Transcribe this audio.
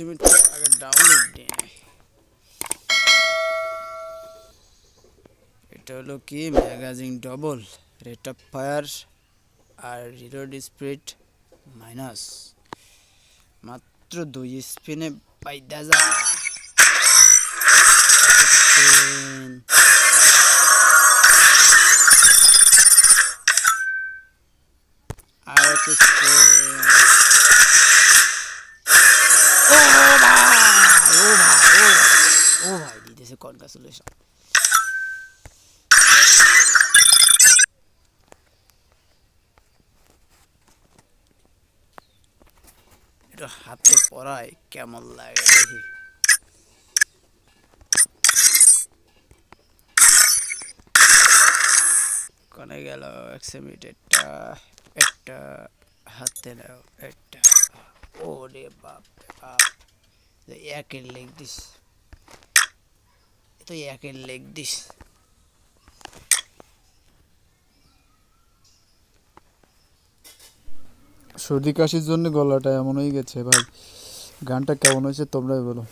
Minute আগে download দিই। এটা হলো কি magazine double, rate of fire আর রিলোড স্পিড মাইনাস, মাত্র 2 স্পিনে পাইদা যা। আর এক স্পিন। ও ভাই দিতেছে কনগ্রাচুলেশন। এটা হাতে পরায় কেমন লাগে দেখি। কোনে গেল এক্সিমিটেরটা? একটা হাতে নাও, একটা। ওরে বাপ রে বাপ, একের লেগ দিস, তো একের লেগ দিস। সর্দি কাশির জন্য গলাটা এমন হয়ে গেছে ভাই। গানটা কেমন হয়েছে তোমরাই বলো।